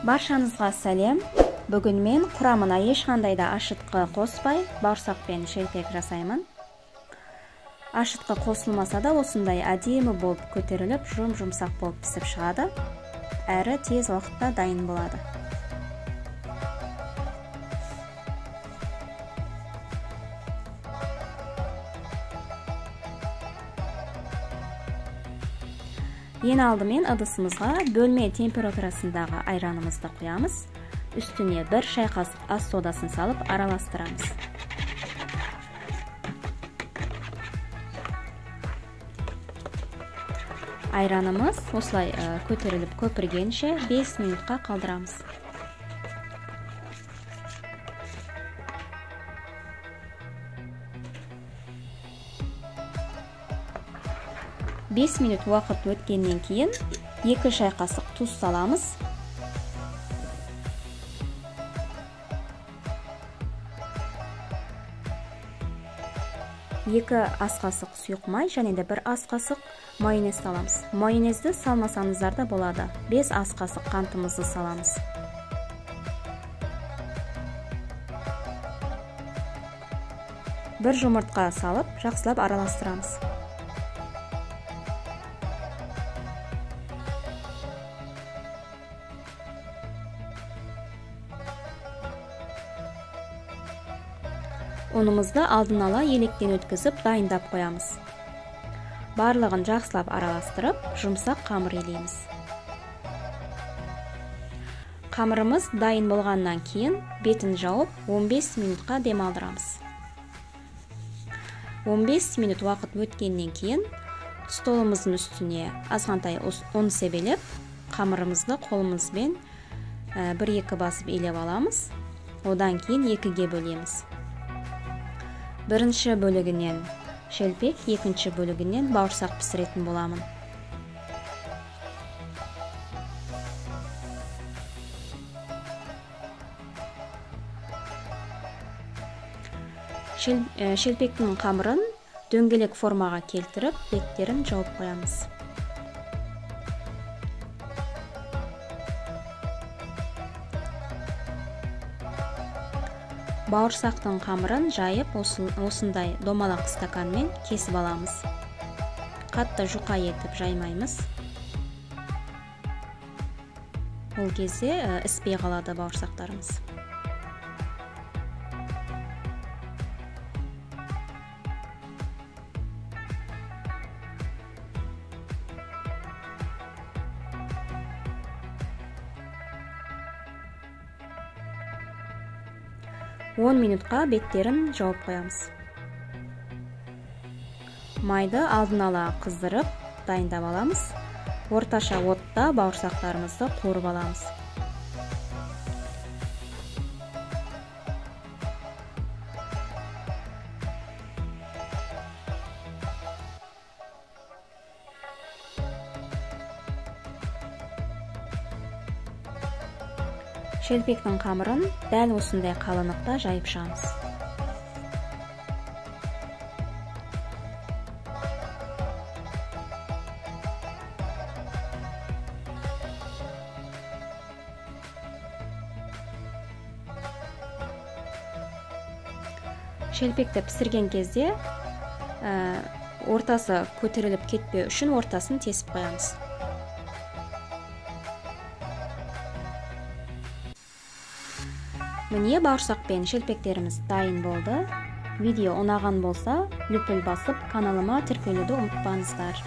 Баршаңызға сәлем. Бүгін мен құрамына ешқандай да ашытқы қоспай, бауырсақ пен шелпек жасаймын. Ашытқы қосылмаса да осындай әдемі болып көтеріліп, жұмсақ болып пісіп шығады. Әрі тез уақытта дайын болады. Ең алдымен ыдысымызға бөлме температурасындағы айранымызды құямыз. Үстіне 1 шай қасық ас содасын салып араластырамыз. Айранымыз осылай көтеріліп көпіргенше 5 минутқа қалдырамыз. Бес минут уақыт өткеннен кейін 2 шай қасық тұз саламыз. Екі ас қасық сұйық май және де 1 ас қасық майонез саламыз. Майонезді салмасаңыздар да болады. 5 ас қасық қантымызды саламыз. Бір жұмыртқа салып, жақсылап араластырамыз. Unumuzды алдын ала електен өткізіп дайындап қоямыз. Барлығын жақсылап араластырып, жұмсақ қамыр елейміз. Қамырымыз дайын болғаннан кейін бетін жауып 15 минутқа демалдырамыз. 15 минут уақыт өткеннен кейін столымыздың үстіне азғантай ұн себелеп, қамырымызды қолымызбен 1-2 басып елеп аламыз. Одан кейін 2-ге бөлеміз. Бірінші бөлігінен шелпек, екінші бөлігінен бауырсақ пісіретін боламын. Шелпектің қамырын дөңгелек формаға келтіріп, беттерін жауып қоямыз. Бауырсақтың қамырын жайып, осындай домалақ стаканмен кесіп аламыз. Қатты жұқа етіп жаймаймыз. Ол кезде іспей қалады бауырсақтарымыз. Он минутқа беттерін жауып қоямыз. Майды алдын ала қыздырып, дайындап аламыз. Орташа отта бауырсақтарымызды қуырып аламыз. Шелпектің қамырын дәл осындай қалыңдықта жайып шығамыз. Шелпекті пісірген кезде ортасы көтеріліп кетпеу үшін ортасын тесіп қоямыз. Міне бауырсақ пен шелпектеріміз дайын болды. Видео ұнаған болса, лүпіл басып, каналыма тіркелуді ұмытпаңыздар.